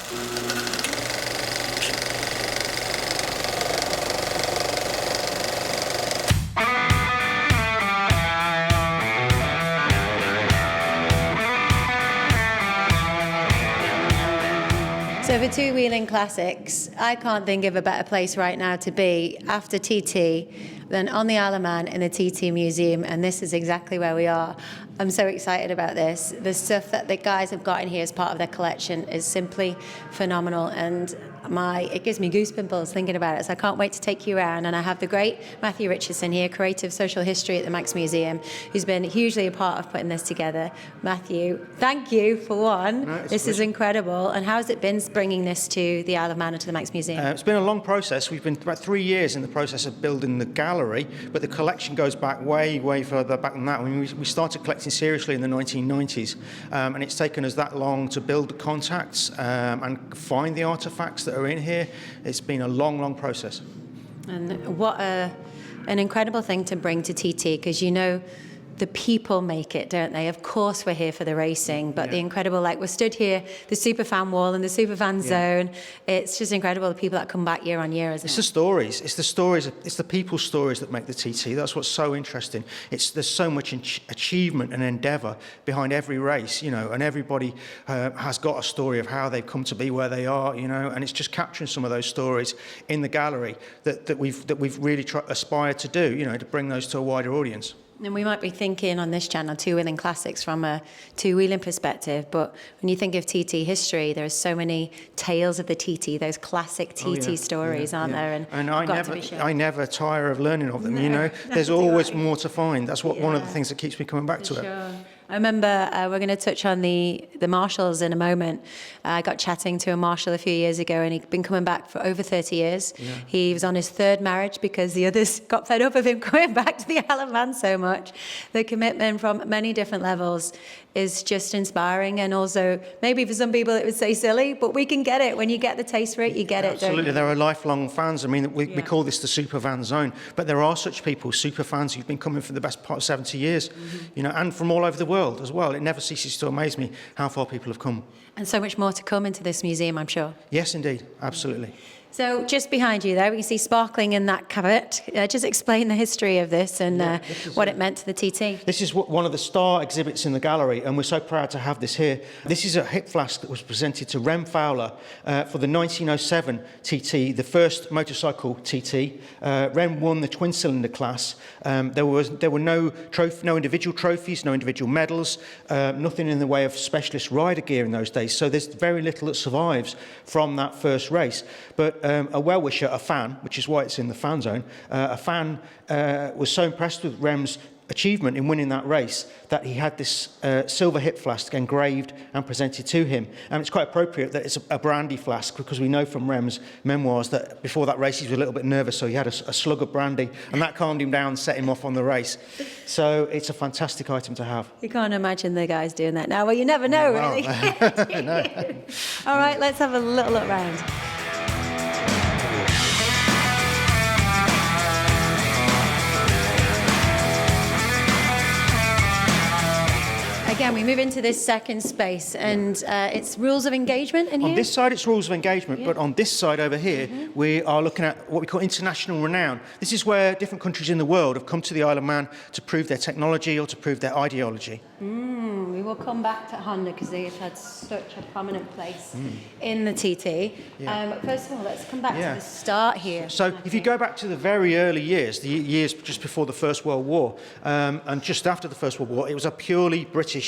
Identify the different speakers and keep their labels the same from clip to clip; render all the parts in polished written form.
Speaker 1: So for two-wheeling classics, I can't think of a better place right now to be after TT than on the Isle of Man in the TT Museum, and this is exactly where we are. I'm so excited about this. The stuff that the guys have got in here as part of their collection is simply phenomenal, and it gives me goosebumps thinking about it. So I can't wait to take you around. And I have the great Matthew Richardson here, Curator of Social History at the Manx Museum, who's been hugely a part of putting this together. Matthew, thank you for one.
Speaker 2: No,
Speaker 1: this is incredible. And how has it been bringing this to the Isle of Man and to the Manx Museum?
Speaker 2: It's been a long process. We've been about 3 years in the process of building the gallery, but the collection goes back way further back than that. I mean, we started collecting seriously in the 1990s, and it's taken us that long to build the contacts and find the artefacts that are in here. It's been a long process.
Speaker 1: And what an incredible thing to bring to TT, because you know the people make it, don't they? Of course we're here for the racing, but the incredible, like we're stood here, the superfan wall and the superfan zone. It's just incredible, the people that come back year on year, isn't it?
Speaker 2: It's the stories. It's the stories. It's the people's stories that make the TT. That's what's so interesting. There's so much achievement and endeavour behind every race, you know, and everybody has got a story of how they've come to be where they are, you know, and it's just capturing some of those stories in the gallery that we've really aspired to do, you know, to bring those to a wider audience.
Speaker 1: And we might be thinking on this channel two-wheeling classics from a two-wheeling perspective, but when you think of TT history, there are so many tales of the TT, those classic TT stories, aren't there?
Speaker 2: And I never tire of learning of them. You know, there's always more to find. That's one of the things that keeps me coming back to it.
Speaker 1: I remember we're going to touch on the marshals in a moment. I got chatting to a marshal a few years ago, and he'd been coming back for over 30 years. Yeah. He was on his third marriage because the others got fed up of him coming back to the Isle of Man so much. The commitment from many different levels is just inspiring, and also maybe for some people it would say silly, but we can get it. When you get the taste for it, you get it.
Speaker 2: Absolutely, there are lifelong fans. I mean, we call this the superfan zone, but there are such people, super fans, who've been coming for the best part of 70 years, you know, and from all over the world as well. It never ceases to amaze me how far people have come.
Speaker 1: And so much more to come into this museum, I'm sure.
Speaker 2: Yes, indeed, absolutely.
Speaker 1: So just behind you there, we can see sparkling in that cupboard. Just explain the history of this and what it meant to the TT.
Speaker 2: This is one of the star exhibits in the gallery, and we're so proud to have this here. This is a hip flask that was presented to Rem Fowler for the 1907 TT, the first motorcycle TT. Rem won the twin-cylinder class. There were no individual trophies, no individual medals, nothing in the way of specialist rider gear in those days. So there's very little that survives from that first race. But a well-wisher, a fan, which is why it's in the fan zone, a fan was so impressed with Rem's achievement in winning that race that he had this silver hip flask engraved and presented to him. And it's quite appropriate that it's a brandy flask, because we know from Rem's memoirs that before that race he was a little bit nervous, so he had a slug of brandy, and that calmed him down and set him off on the race. So it's a fantastic item to have.
Speaker 1: You can't imagine the guys doing that now. Well, you never know, really.
Speaker 2: No.
Speaker 1: All right, let's have a little look round. Again, we move into this second space, and it's rules of engagement in here?
Speaker 2: On this side, it's rules of engagement, but on this side over here, we are looking at what we call international renown. This is where different countries in the world have come to the Isle of Man to prove their technology or to prove their ideology.
Speaker 1: We will come back to Honda because they have had such a prominent place in the TT. But first of all, let's come back to the start here.
Speaker 2: So if you go back to the very early years, the years just before the First World War, and just after the First World War, it was a purely British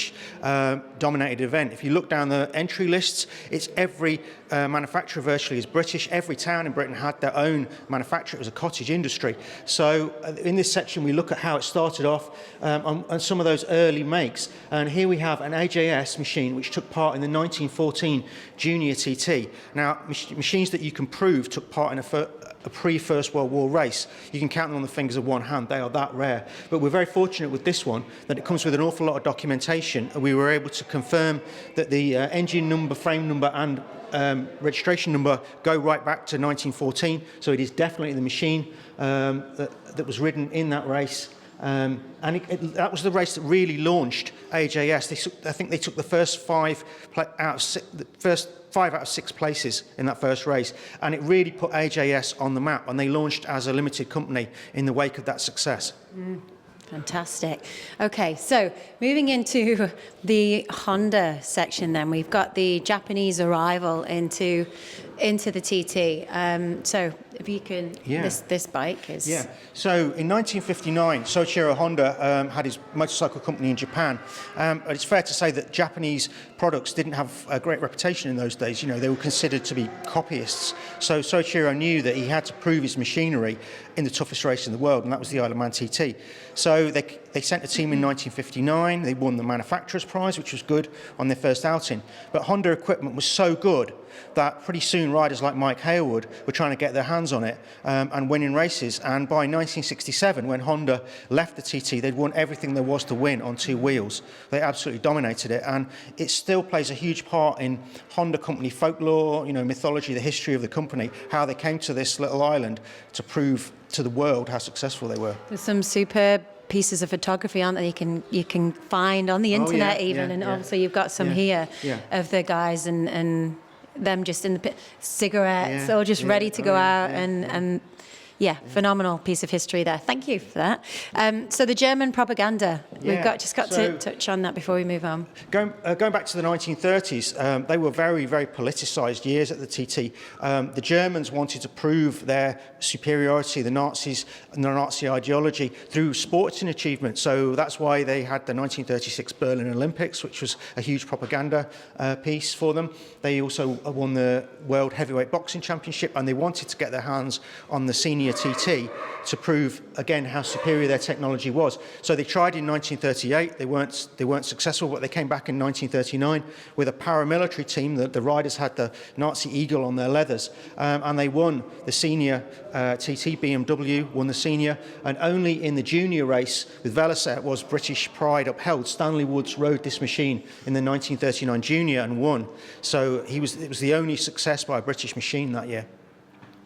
Speaker 2: dominated event. If you look down the entry lists, it's every manufacturer virtually is British. Every town in Britain had their own manufacturer. It was a cottage industry. So in this section, we look at how it started off on some of those early makes. And here we have an AJS machine which took part in the 1914 Junior TT. Now, machines that you can prove took part in a pre-First World War race. You can count them on the fingers of one hand. They are that rare. But we're very fortunate with this one that it comes with an awful lot of documentation, and we were able to confirm that the engine number, frame number, and registration number go right back to 1914. So it is definitely the machine that was ridden in that race. That was the race that really launched AJS. I think they took the first 5 out of 6 places in that first race, and it really put AJS on the map, and they launched as a limited company in the wake of that success.
Speaker 1: Fantastic. Okay, so moving into the Honda section then, we've got the Japanese arrival into the TT. So if you can, this bike is...
Speaker 2: Yeah, so in 1959, Soichiro Honda had his motorcycle company in Japan. But it's fair to say that Japanese products didn't have a great reputation in those days. You know, they were considered to be copyists. So Soichiro knew that he had to prove his machinery in the toughest race in the world, and that was the Isle of Man TT. So they sent a team in 1959. They won the manufacturer's prize, which was good on their first outing. But Honda equipment was so good that pretty soon riders like Mike Hailwood were trying to get their hands on it and winning races. And by 1967, when Honda left the TT, they'd won everything there was to win on 2 wheels. They absolutely dominated it, and it still plays a huge part in Honda company folklore, you know, mythology, the history of the company, how they came to this little island to prove to the world how successful they were.
Speaker 1: There's some superb pieces of photography, aren't there? You can find on the internet and also you've got some here of the guys and them just in the pit, cigarettes or just ready to go out and phenomenal piece of history there. Thank you for that. So the German propaganda, we've got to touch on that before we move on.
Speaker 2: Going back to the 1930s, they were very, very politicised years at the TT. The Germans wanted to prove their superiority, the Nazis and the Nazi ideology through sporting achievement. So that's why they had the 1936 Berlin Olympics, which was a huge propaganda piece for them. They also won the World Heavyweight Boxing Championship, and they wanted to get their hands on the senior TT to prove again how superior their technology was. So they tried in 1938. They weren't successful, but they came back in 1939 with a paramilitary team. The riders had the Nazi eagle on their leathers, and they won the senior TT. BMW won the senior, and only in the junior race with Velocet was British pride upheld. Stanley Woods rode this machine in the 1939 junior and won. So it was the only success by a British machine that year.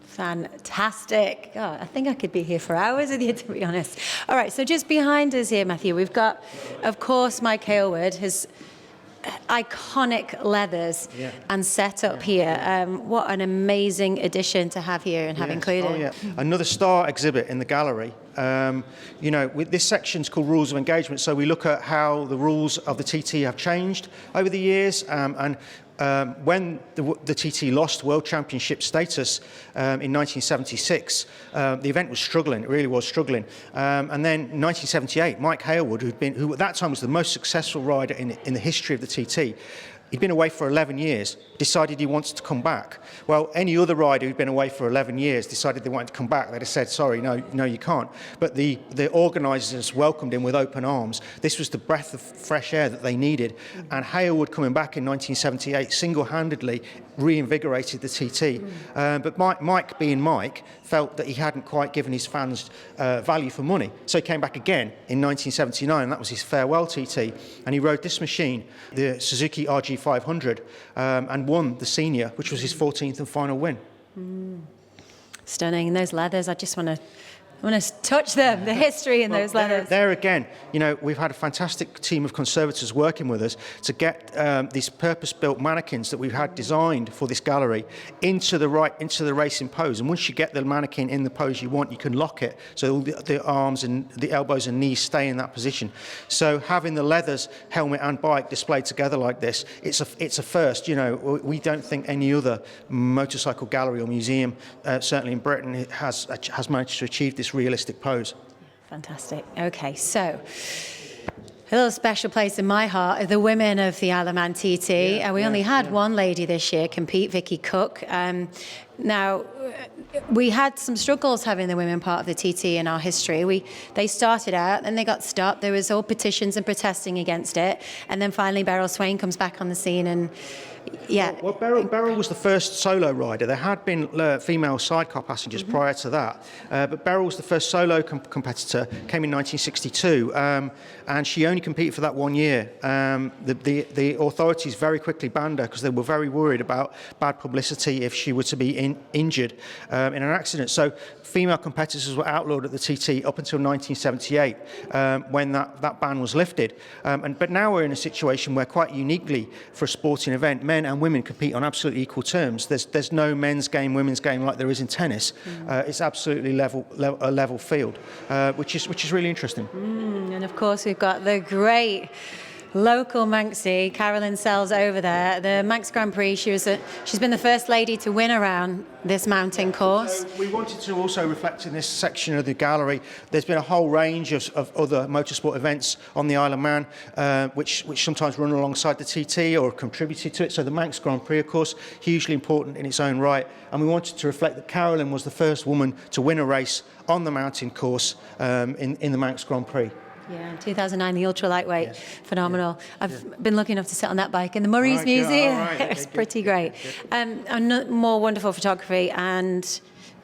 Speaker 1: Fantastic. God, I think I could be here for hours with you, to be honest. All right, so just behind us here, Matthew, we've got, of course, Mike Hailwood, his iconic leathers and setup here. What an amazing addition to have here and have included.
Speaker 2: Another star exhibit in the gallery. You know, this section's called Rules of Engagement, so we look at how the rules of the TT have changed over the years, and when the TT lost World Championship status in 1976, the event was struggling. It really was struggling. And then in 1978, Mike Hailwood, who at that time was the most successful rider in the history of the TT, he'd been away for 11 years, decided he wants to come back. Well, any other rider who'd been away for 11 years decided they wanted to come back. They'd have said, sorry, no, you can't. But the organisers welcomed him with open arms. This was the breath of fresh air that they needed. And Hailwood coming back in 1978 single-handedly reinvigorated the TT. But Mike, being Mike, felt that he hadn't quite given his fans value for money. So he came back again in 1979, and that was his farewell TT. And he rode this machine, the Suzuki RG500, and won the senior, which was his 14th and final win.
Speaker 1: Stunning. And those leathers, I just want to touch them, the history in those leathers.
Speaker 2: There again, you know, we've had a fantastic team of conservators working with us to get these purpose-built mannequins that we've had designed for this gallery into the racing pose. And once you get the mannequin in the pose you want, you can lock it so all the arms and the elbows and knees stay in that position. So having the leathers, helmet and bike displayed together like this, it's a first. You know, we don't think any other motorcycle gallery or museum, certainly in Britain, has managed to achieve this realistic pose.
Speaker 1: Fantastic. Okay, so a little special place in my heart are the women of the Isle of Man TT. We only had one lady this year compete, Vicky Cook. Now, we had some struggles having the women part of the TT in our history. They started out, and they got stopped. There was all petitions and protesting against it. And then finally Beryl Swain comes back on the scene, and Yeah.
Speaker 2: Well, Beryl was the first solo rider. There had been female sidecar passengers prior to that, but Beryl was the first solo competitor, came in 1962, and she only competed for that 1 year. The authorities very quickly banned her because they were very worried about bad publicity if she were to be injured in an accident. So female competitors were outlawed at the TT up until 1978 when that ban was lifted. But now we're in a situation where, quite uniquely for a sporting event, men and women compete on absolutely equal terms. There's no men's game, women's game like there is in tennis. It's absolutely a level field, which is really interesting.
Speaker 1: And of course, we've got the great local Manxie, Carolyn Sells over there, the Manx Grand Prix. She's been the first lady to win around this mountain course.
Speaker 2: So we wanted to also reflect in this section of the gallery. There's been a whole range of other motorsport events on the Isle of Man, which sometimes run alongside the TT or contributed to it. So the Manx Grand Prix, of course, hugely important in its own right. And we wanted to reflect that Carolyn was the first woman to win a race on the mountain course in the Manx Grand Prix.
Speaker 1: Yeah, 2009, the ultra lightweight, phenomenal. I've been lucky enough to sit on that bike in the Murray's Museum. It's pretty great. And more wonderful photography, and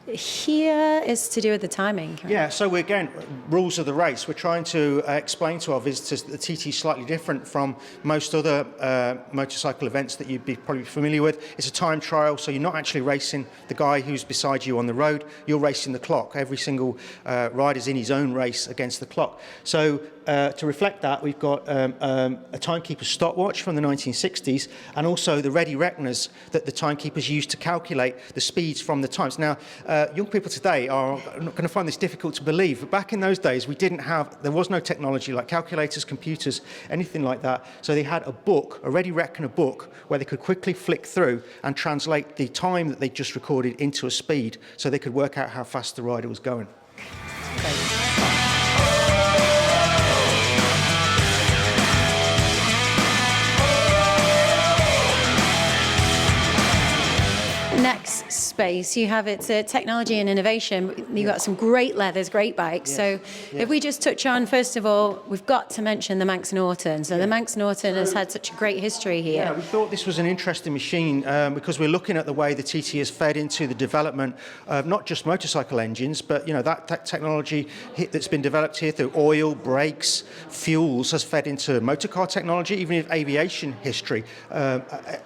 Speaker 1: here is to do with the timing.
Speaker 2: Yeah, so again, rules of the race. We're trying to explain to our visitors that the TT is slightly different from most other motorcycle events that you'd be probably familiar with. It's a time trial, so you're not actually racing the guy who's beside you on the road. You're racing the clock. Every single rider's in his own race against the clock. So to reflect that, we've got a timekeeper's stopwatch from the 1960s, and also the ready reckoners that the timekeepers used to calculate the speeds from the times. Now, young people today are going to find this difficult to believe, but back in those days, there was no technology like calculators, computers, anything like that. So they had a book, a ready reckoner book, where they could quickly flick through and translate the time that they just recorded into a speed, so they could work out how fast the rider was going.
Speaker 1: Next space, you have its technology and innovation. You've got some great leathers, great bikes. So if we just touch on, first of all, we've got to mention the Manx Norton. So the Manx Norton has had such a great history here.
Speaker 2: Yeah, we thought this was an interesting machine because we're looking at the way the TT has fed into the development of not just motorcycle engines, but that technology that's been developed here through oil, brakes, fuels has fed into motorcar technology. Even if aviation history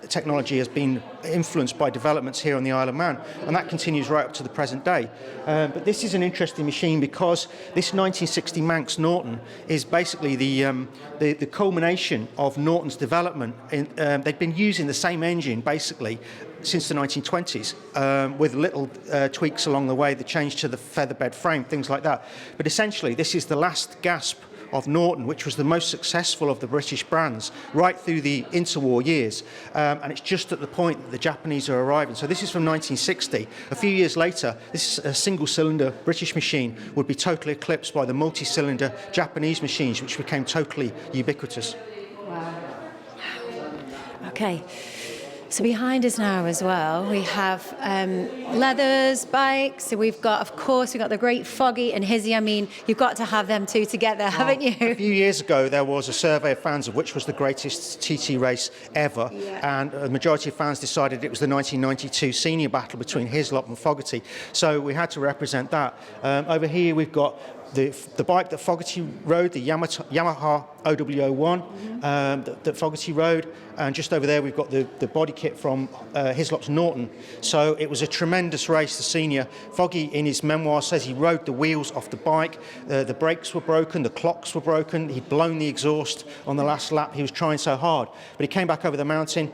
Speaker 2: technology has been influenced by developments here on the Isle of Man, and that continues right up to the present day. But this is an interesting machine because this 1960 Manx Norton is basically the culmination of Norton's development. They've been using the same engine basically since the 1920s, with little tweaks along the way, the change to the featherbed frame, things like that. But essentially, this is the last gasp of Norton, which was the most successful of the British brands right through the interwar years. And it's just at the point that the Japanese are arriving. So this is from 1960. A few years later, this single-cylinder British machine would be totally eclipsed by the multi-cylinder Japanese machines, which became totally ubiquitous.
Speaker 1: Wow. Okay. So behind us now as well, we have leathers, bikes. So we've got the great Foggy and Hizzy. I mean, you've got to have them two together, haven't you?
Speaker 2: A few years ago, there was a survey of fans of which was the greatest TT race ever. Yeah. And the majority of fans decided it was the 1992 senior battle between Hislop and Fogarty. So we had to represent that. Over here, we've got the bike that Fogarty rode, the Yamaha OW01 that Fogarty rode, and just over there we've got the body kit from Hislop's Norton. So it was a tremendous race, the senior. Foggy, in his memoir, says he rode the wheels off the bike, the brakes were broken, the clocks were broken, he'd blown the exhaust on the last lap, he was trying so hard. But he came back over the mountain.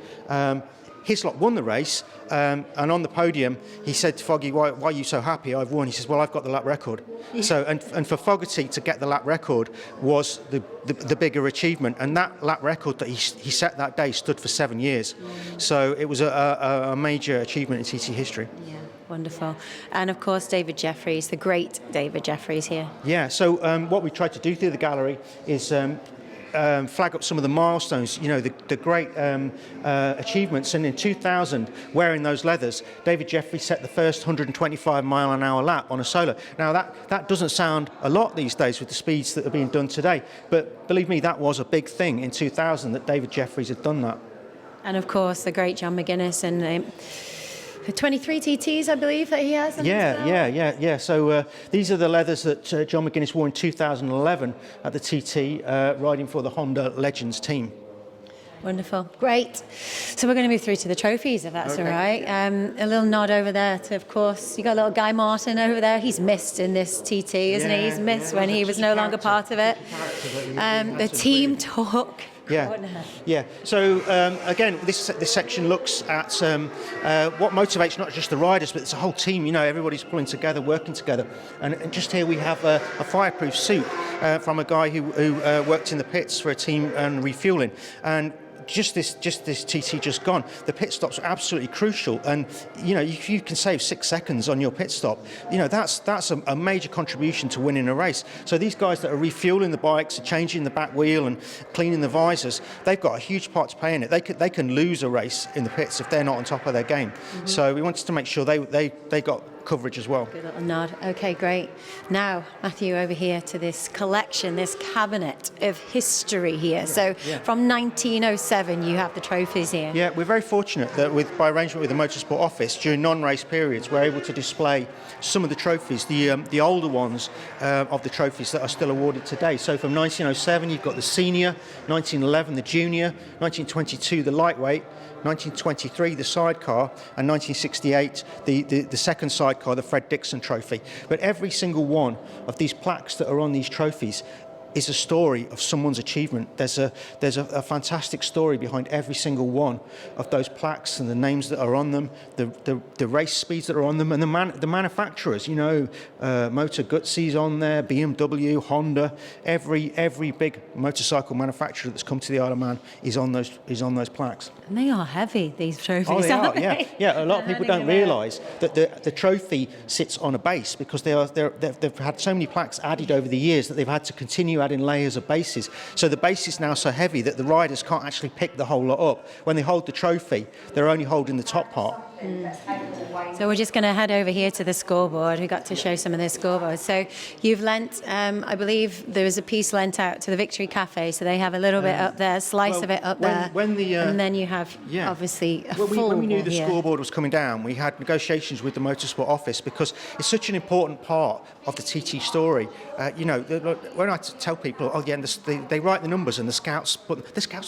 Speaker 2: Hislop won the race, and on the podium, he said to Foggy, why are you so happy? I've won. He says, well, I've got the lap record. Yeah. So, and for Fogarty to get the lap record was the bigger achievement, and that lap record that he set that day stood for 7 years. Mm. So it was a major achievement in TT history.
Speaker 1: Yeah. Wonderful. And of course, David Jeffries, the great David Jeffries here.
Speaker 2: Yeah, so what we tried to do through the gallery is flag up some of the milestones, the great achievements. And in 2000, wearing those leathers, David Jeffries set the first 125-mile-an-hour lap on a solo. Now, that doesn't sound a lot these days with the speeds that are being done today, but believe me, that was a big thing in 2000 that David Jeffries had done that.
Speaker 1: And of course, the great John McGuinness and the 23 TTs, I believe, that he has.
Speaker 2: Yeah. So these are the leathers that John McGuinness wore in 2011 at the TT, riding for the Honda Legends team.
Speaker 1: Wonderful. Great. So we're going to move through to the trophies, if that's all right. A little nod over there to, of course, you got a little Guy Martin over there. He's missed in this TT, isn't he? He's missed when he was no longer part of it. The team talk.
Speaker 2: Yeah. So again, this section looks at what motivates not just the riders, but it's a whole team. You know, everybody's pulling together, working together. And just here we have a fireproof suit from a guy who worked in the pits for a team and refueling. And just this TT just gone. The pit stops are absolutely crucial, and you know if you can save 6 seconds on your pit stop, you know that's a major contribution to winning a race. So these guys that are refueling the bikes, changing the back wheel and cleaning the visors, they've got a huge part to play in it. They can lose a race in the pits if they're not on top of their game. So we wanted to make sure they got coverage as well.
Speaker 1: Good little nod. Okay, great. Now, Matthew, over here to this collection, this cabinet of history here. So from 1907, you have the trophies here.
Speaker 2: Yeah, we're very fortunate that by arrangement with the Motorsport Office, during non-race periods, we're able to display some of the trophies, the older ones of the trophies that are still awarded today. So from 1907, you've got the senior, 1911, the junior, 1922, the lightweight, 1923, the sidecar, and 1968, the second sidecar, the Fred Dixon Trophy. But every single one of these plaques that are on these trophies is a story of someone's achievement. There's a fantastic story behind every single one of those plaques and the names that are on them, the race speeds that are on them, and the manufacturers. You know, Motor Guzzi's on there, BMW, Honda, every big motorcycle manufacturer that's come to the Isle of Man is on those plaques.
Speaker 1: And they are heavy, these trophies.
Speaker 2: Oh, they
Speaker 1: aren't
Speaker 2: are.
Speaker 1: they?
Speaker 2: Yeah. A lot of people don't realise that the trophy sits on a base because they've had so many plaques added over the years that they've had to continue adding layers of bases. So the base is now so heavy that the riders can't actually pick the whole lot up. When they hold the trophy, they're only holding the top part.
Speaker 1: So we're just going to head over here to the scoreboard. We got to show some of the scoreboards. So you've lent, I believe there was a piece lent out to the Victory Cafe, so they have a little bit up there, slice of it up there. And then you have obviously a full
Speaker 2: when we knew the
Speaker 1: here.
Speaker 2: scoreboard was coming down, we had negotiations with the Motorsport Office because it's such an important part of the TT story. You know, when I tell people, they write the numbers and the scouts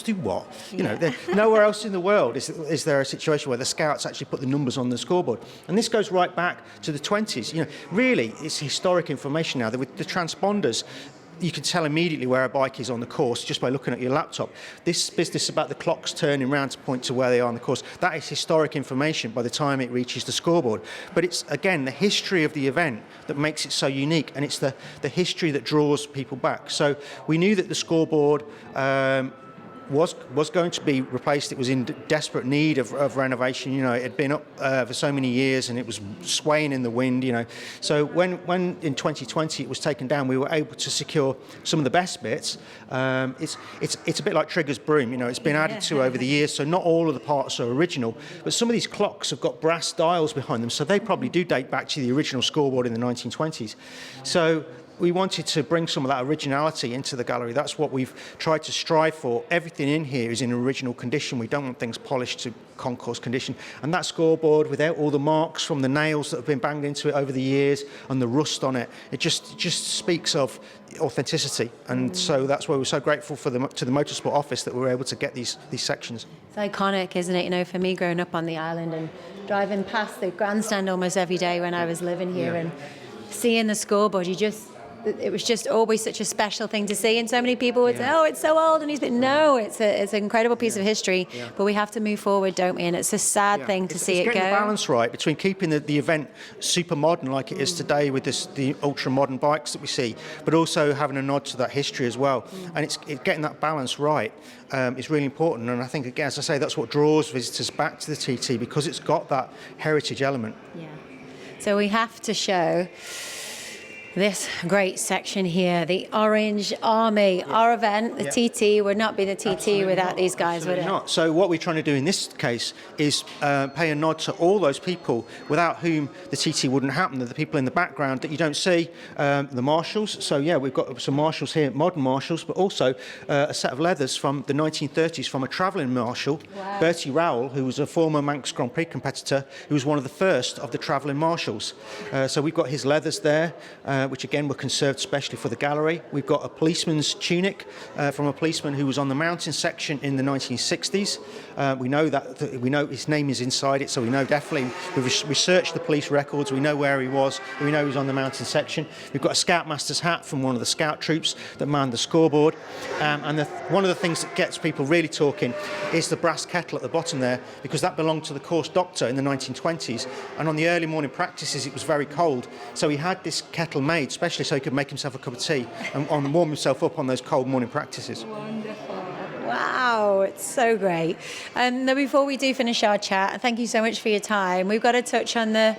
Speaker 2: do what? You know, nowhere else in the world is there a situation where the scouts actually put the numbers on the scoreboard. And this goes right back to the 20s. You know, really, it's historic information now. With the transponders, you can tell immediately where a bike is on the course just by looking at your laptop. This business about the clocks turning round to point to where they are on the course, that is historic information by the time it reaches the scoreboard. But it's, again, the history of the event that makes it so unique, and it's the history that draws people back. So we knew that the scoreboard was going to be replaced. It was in desperate need of renovation. You know, it had been up for so many years and it was swaying in the wind, you know. So when in 2020 it was taken down, we were able to secure some of the best bits. It's a bit like Trigger's broom, you know, it's been added to over the years, so not all of the parts are original, but some of these clocks have got brass dials behind them, so they probably do date back to the original scoreboard in the 1920s. So we wanted to bring some of that originality into the gallery. That's what we've tried to strive for. Everything in here is in original condition. We don't want things polished to concourse condition. And that scoreboard, without all the marks from the nails that have been banged into it over the years and the rust on it, it just speaks of authenticity. And so that's why we're so grateful to the Motorsport Office that we were able to get these sections.
Speaker 1: It's iconic, isn't it? You know, for me growing up on the island and driving past the grandstand almost every day when I was living here and seeing the scoreboard, it was just always such a special thing to see, and so many people would say, "Oh, it's so old," and he's been, "No, it's an incredible piece of history." But we have to move forward, don't we? And it's a sad thing to see it go.
Speaker 2: It's getting the balance right between keeping the event super modern like it is today with the ultra modern bikes that we see, but also having a nod to that history as well. And it's getting that balance right is really important. And I think, again, as I say, that's what draws visitors back to the TT, because it's got that heritage element.
Speaker 1: Yeah. So we have to show this great section here, the Orange Army. Our event, the TT, would not be the TT without these guys, would it?
Speaker 2: Not. So what we're trying to do in this case is pay a nod to all those people without whom the TT wouldn't happen. They're the people in the background that you don't see, the marshals. So yeah, we've got some marshals here, modern marshals, but also a set of leathers from the 1930s from a travelling marshal, Bertie Rowell, who was a former Manx Grand Prix competitor, who was one of the first of the travelling marshals. So we've got his leathers there, which again were conserved specially for the gallery. We've got a policeman's tunic from a policeman who was on the mountain section in the 1960s. We know his name is inside it, so we know definitely. We've researched the police records. We know where he was. We know he was on the mountain section. We've got a scoutmaster's hat from one of the scout troops that manned the scoreboard. One of the things that gets people really talking is the brass kettle at the bottom there, because that belonged to the course doctor in the 1920s. And on the early morning practices, it was very cold, so he had this kettle made, especially so he could make himself a cup of tea and warm himself up on those cold morning practices.
Speaker 1: Wonderful. Wow, it's so great. Now, before we do finish our chat, thank you so much for your time. We've got to touch on the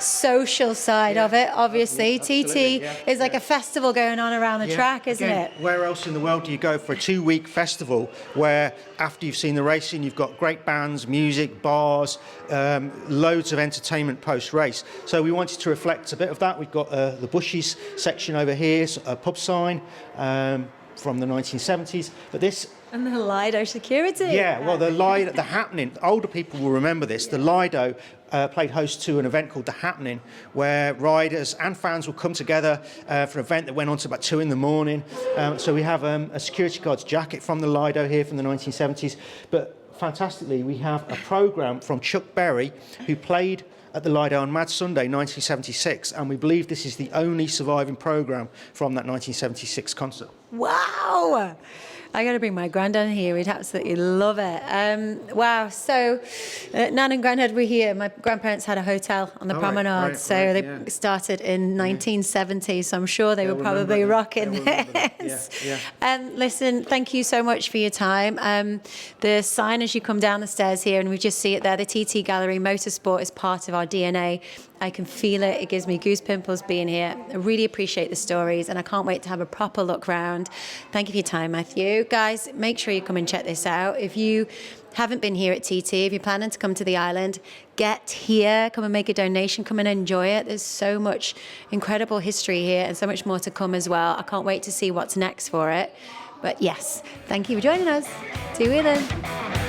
Speaker 1: social side of it, obviously. TT is like a festival going on around the track, isn't it?
Speaker 2: Where else in the world do you go for a 2-week festival where after you've seen the racing, you've got great bands, music, bars, loads of entertainment post-race. So we wanted to reflect a bit of that. We've got the Bushes section over here, a pub sign from the 1970s. But this...
Speaker 1: And the Lido security.
Speaker 2: Yeah, well, the happening, older people will remember this. The Lido played host to an event called The Happening, where riders and fans would come together for an event that went on to about 2 a.m. So we have a security guard's jacket from the Lido here from the 1970s. But fantastically, we have a programme from Chuck Berry, who played at the Lido on Mad Sunday 1976, and we believe this is the only surviving programme from that 1976 concert.
Speaker 1: Wow! I got to bring my granddad here. We'd absolutely love it. Wow. So, Nan and Granddad were here. My grandparents had a hotel on the promenade. They started in 1970. So I'm sure they were probably rocking this. And listen, thank you so much for your time. The sign as you come down the stairs here, and we just see it there, the TT Gallery, motorsport is part of our DNA. I can feel it. It gives me goose pimples being here. I really appreciate the stories, and I can't wait to have a proper look round. Thank you for your time, Matthew. Guys, make sure you come and check this out. If you haven't been here at TT, if you're planning to come to the island, get here, come and make a donation, come and enjoy it. There's so much incredible history here and so much more to come as well. I can't wait to see what's next for it. But yes, thank you for joining us. See you then.